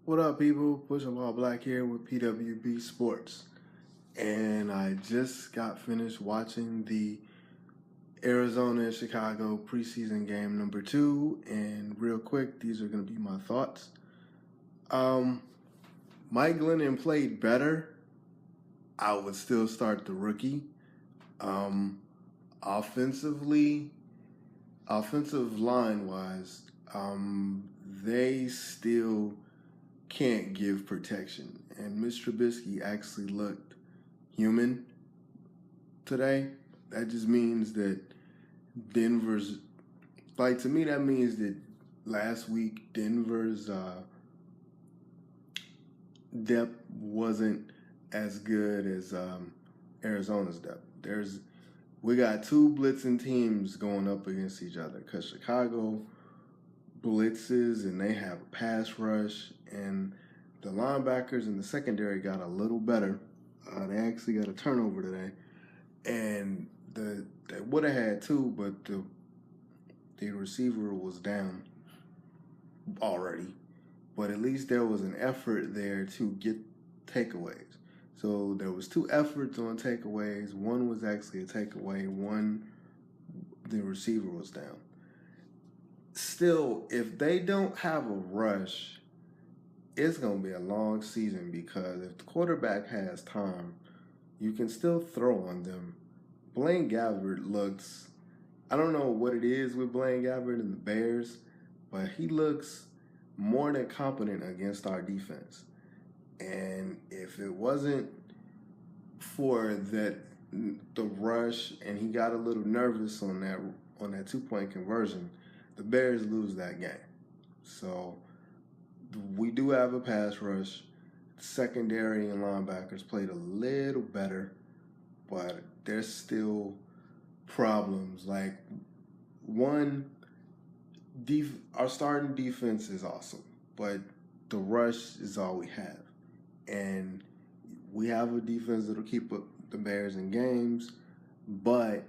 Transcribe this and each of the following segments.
What up, people? Push Up All Black here with PWB Sports. And I just got finished watching the Arizona and Chicago preseason game number 2. And real quick, these are going to be my thoughts. Mike Glennon played better. I would still start the rookie. Offensively, offensive line wise, they still can't give protection. And Mitch Trubisky actually looked human today. That just means that Denver's, to me, that means that last week Denver's depth wasn't as good as Arizona's depth. We got two blitzing teams going up against each other because Chicago blitzes and they have a pass rush, and the linebackers in the secondary got a little better. They actually got a turnover today, and they would have had two, but the receiver was down already. But at least there was an effort there to get takeaways. So there was two efforts on takeaways. One was actually a takeaway. One, the receiver was down. Still, if they don't have a rush, it's going to be a long season, because if the quarterback has time, you can still throw on them. Blaine Gabbert looks, I don't know what it is with Blaine Gabbert and the Bears, but he looks more than competent against our defense. And if it wasn't for the rush and he got a little nervous on that 2-point conversion, the Bears lose that game. So we do have a pass rush. Secondary and linebackers played a little better, but there's still problems. Like, one, our starting defense is awesome, but the rush is all we have. And we have a defense that'll keep the Bears in games, but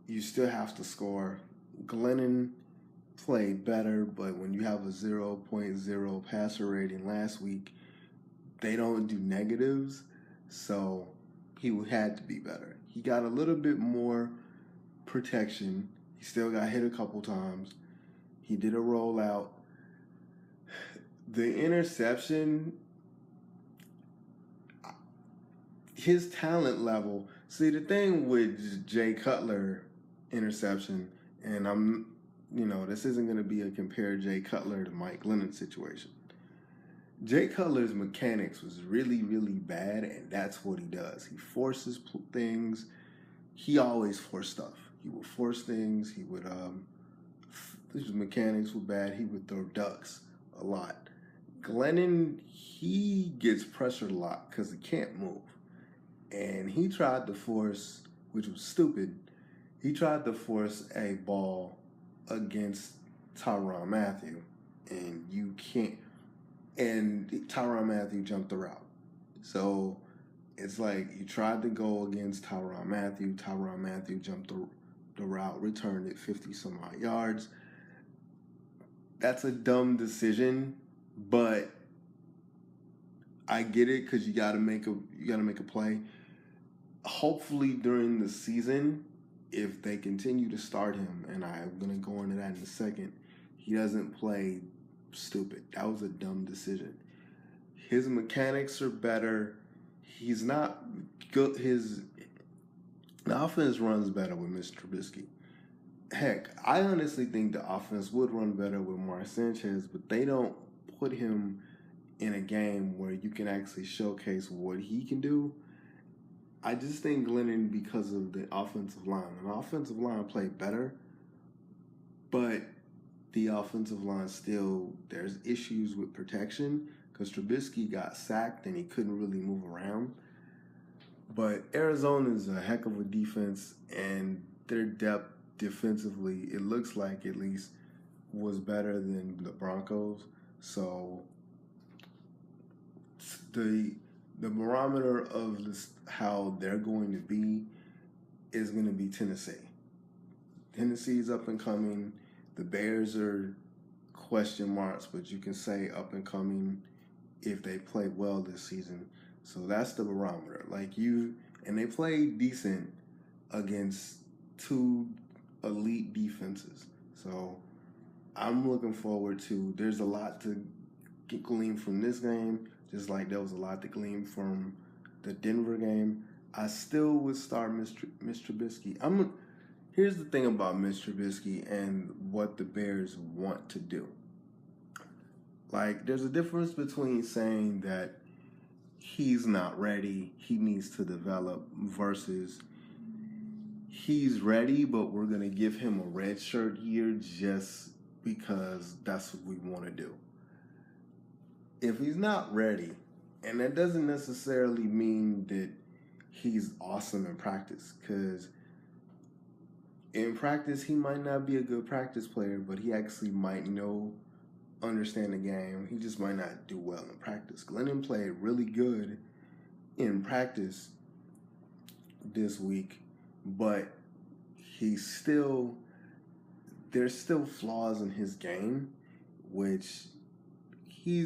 you still have to score. Glennon played better, but when you have a 0.0 passer rating last week, they don't do negatives, so he had to be better. He got a little bit more protection. He still got hit a couple times. He did a rollout. The interception, his talent level. See, the thing with Jay Cutler interception, and this isn't going to be a compare Jay Cutler to Mike Glennon situation. Jay Cutler's mechanics was really, really bad, and that's what he does. He forces things. He always forced stuff. He would force things. He would, his mechanics were bad. He would throw ducks a lot. Glennon, he gets pressured a lot because he can't move. And he tried to force, which was stupid, he tried to force a ball against Tyrann Mathieu, and you can't. And Tyrann Mathieu jumped the route. So it's like you tried to go against Tyrann Mathieu. Tyrann Mathieu jumped the route, returned it 50 some odd yards. That's a dumb decision, but I get it, because you gotta make a play. Hopefully during the season, if they continue to start him, and I'm gonna go into that in a second, he doesn't play stupid. That was a dumb decision. His mechanics are better. He's not good. The offense runs better with Mr. Trubisky. Heck, I honestly think the offense would run better with Mark Sanchez, but they don't put him in a game where you can actually showcase what he can do. I just think Glennon, because of the offensive line, the offensive line played better, but the offensive line still, there's issues with protection, because Trubisky got sacked and he couldn't really move around. But Arizona's a heck of a defense, and their depth defensively, it looks like, at least, was better than the Broncos. So the barometer of how they're going to be is going to be Tennessee. Tennessee's up and coming. The Bears are question marks, but you can say up and coming. if they play well this season. So that's the barometer. And they play decent against two elite defenses. So I'm looking forward to. There's a lot to glean from this game, just like there was a lot to glean from the Denver game. I still would start Mr. Trubisky. Here's the thing about Mr. Trubisky and what the Bears want to do. There's a difference between saying that he's not ready, he needs to develop, versus he's ready, but we're going to give him a redshirt year just because that's what we want to do. If he's not ready, and that doesn't necessarily mean that he's awesome in practice, because in practice he might not be a good practice player, but he actually might understand the game. He just might not do well in practice. Glennon played really good in practice this week, but there's still flaws in his game, which he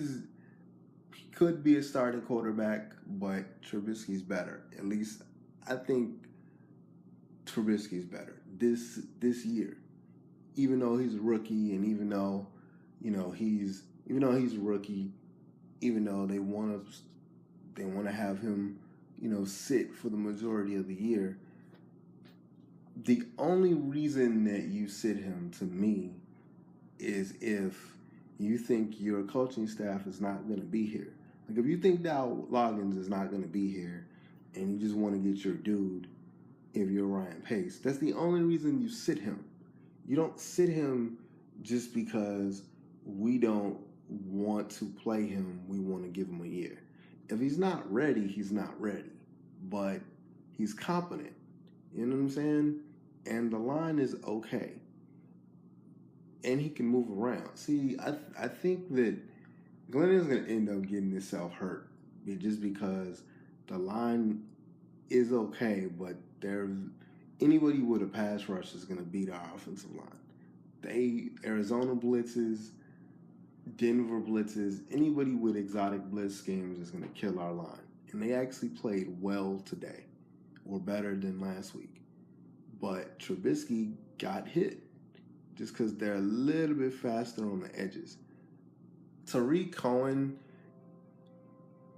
could be a starting quarterback, but Trubisky's better. At least I think Trubisky's better this year. Even though he's a rookie, and even though he's a rookie, even though they want to have him sit for the majority of the year, the only reason that you sit him, to me, is if you think your coaching staff is not going to be here. If you think Dow Loggins is not going to be here and you just want to get your dude, if you're Ryan Pace, that's the only reason you sit him. You don't sit him just because we don't want to play him. We want to give him a year. If he's not ready, he's not ready. But he's competent. You know what I'm saying? And the line is okay. And he can move around. See, I think that Glenn is going to end up getting himself hurt just because the line is okay, but anybody with a pass rush is going to beat our offensive line. Arizona blitzes, Denver blitzes, anybody with exotic blitz schemes is going to kill our line. And they actually played well today, or better than last week. But Trubisky got hit just because they're a little bit faster on the edges. Tariq Cohen,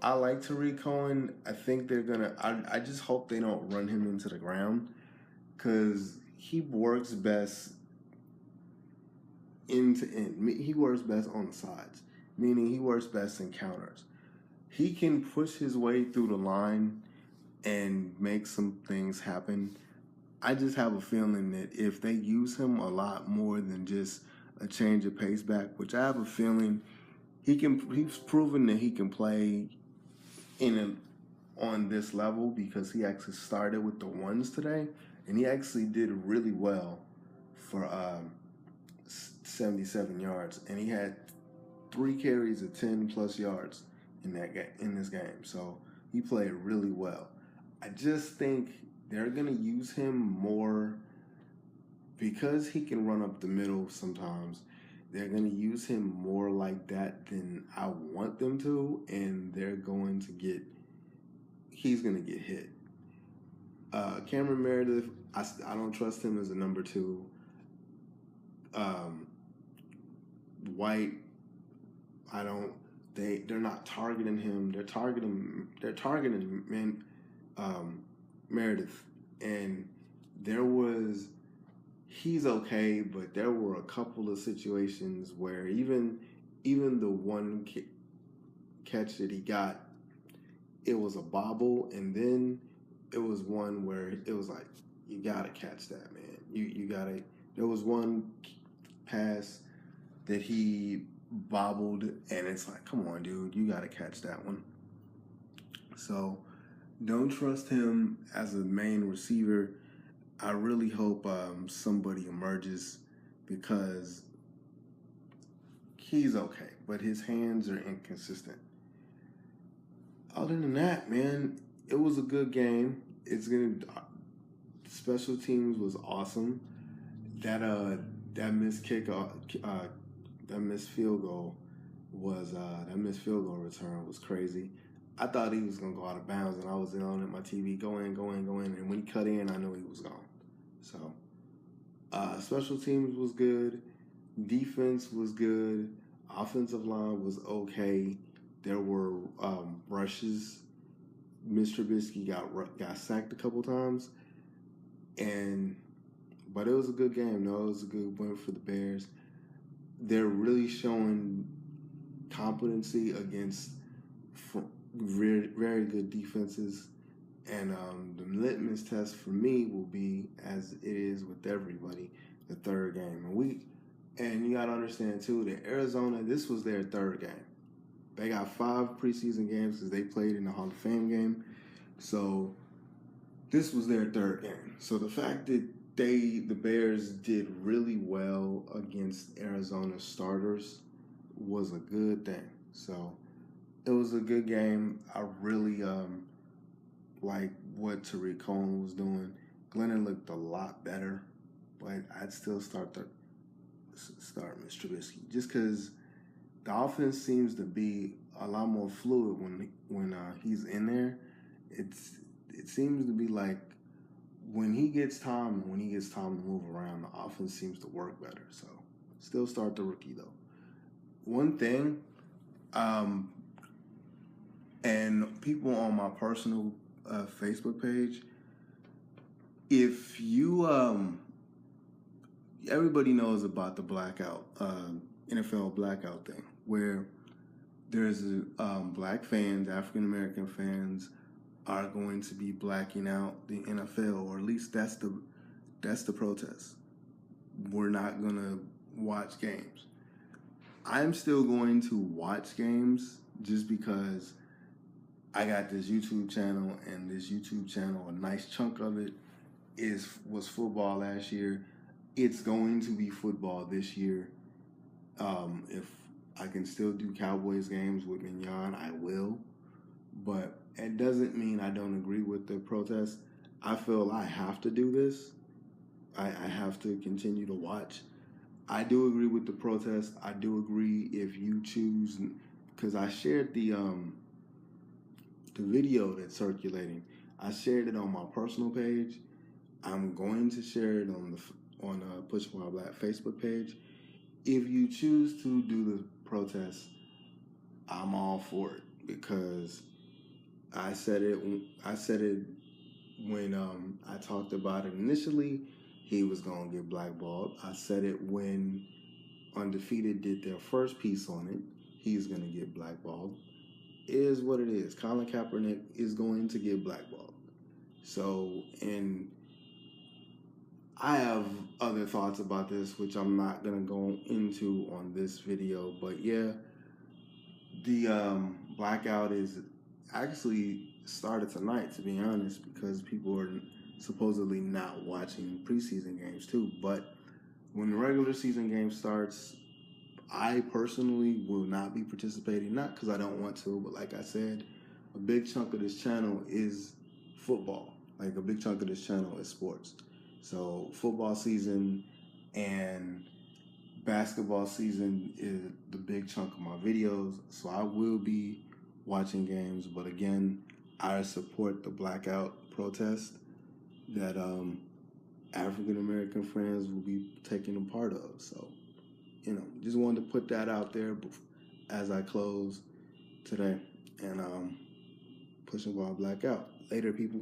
I like Tariq Cohen. I think they're going to, I just hope they don't run him into the ground, because he works best end to end. He works best on the sides, meaning he works best in counters. He can push his way through the line and make some things happen. I just have a feeling that if they use him a lot more than just a change of pace back, which I have a feeling he's proven that he can play on this level, because he actually started with the ones today, and he actually did really well for 77 yards, and he had 3 carries of 10 plus yards in this game. So he played really well. I just think they're going to use him more because he can run up the middle sometimes. They're going to use him more like that than I want them to, and he's going to get hit. Cameron Meredith, I don't trust him as a number 2. White, they're not targeting him. They're targeting Meredith, and he's okay, but there were a couple of situations where even the one catch that he got, it was a bobble, and then it was one where it was like, you gotta catch that, man. You gotta. There was one pass that he bobbled, and it's like, come on, dude, you gotta catch that one. So don't trust him as a main receiver. I really hope somebody emerges, because he's okay, but his hands are inconsistent. Other than that, man, it was a good game. Special teams was awesome. That missed kickoff, that missed field goal was that missed field goal return was crazy. I thought he was gonna go out of bounds, and I was on at my TV, go in, and when he cut in, I knew he was gone. So special teams was good, defense was good, offensive line was okay. There were rushes. Mr. Trubisky got sacked a couple times, but it was a good game. No, it was a good win for the Bears. They're really showing competency against very, very good defenses. And the litmus test for me will be, as it is with everybody, the third game. And you got to understand, too, that Arizona, this was their third game. They got 5 preseason games because they played in the Hall of Fame game. So this was their third game. So the fact that the Bears did really well against Arizona starters was a good thing. So it was a good game. I really like what Tariq Cohen was doing. Glennon looked a lot better, but I'd still start Mr. Trubisky just because the offense seems to be a lot more fluid when he's in there. It seems to be like when he gets time to move around, the offense seems to work better. So still start the rookie though. One thing, and people on my personal Facebook page, if you everybody knows about the blackout, NFL blackout thing, where there's black fans, African American fans are going to be blacking out the NFL, or at least that's the protest. We're not gonna watch games. I'm still going to watch games just because I got this YouTube channel, and this YouTube channel, a nice chunk of it was football last year. It's going to be football this year. If I can still do Cowboys games with Mignon, I will. But it doesn't mean I don't agree with the protest. I feel I have to do this. I have to continue to watch. I do agree with the protest. I do agree if you choose, because I shared the video that's circulating. I shared it on my personal page. I'm going to share it on Push While Black Facebook page. If you choose to do the protest, I'm all for it, because I said it when I talked about it initially. He was gonna get blackballed. I said it when Undefeated did their first piece on it. He's gonna get blackballed. It is what it is. Colin Kaepernick is going to get blackballed. So, and I have other thoughts about this, which I'm not going to go into on this video. But yeah, the blackout is actually started tonight, to be honest, because people are supposedly not watching preseason games too. But when the regular season game starts, I personally will not be participating, not because I don't want to, but like I said, a big chunk of this channel is football. Like a big chunk of this channel is sports. So football season and basketball season is the big chunk of my videos. So I will be watching games, but again, I support the blackout protest that African American fans will be taking a part of. So, just wanted to put that out there as I close today. And pushing while blackout. Later, people.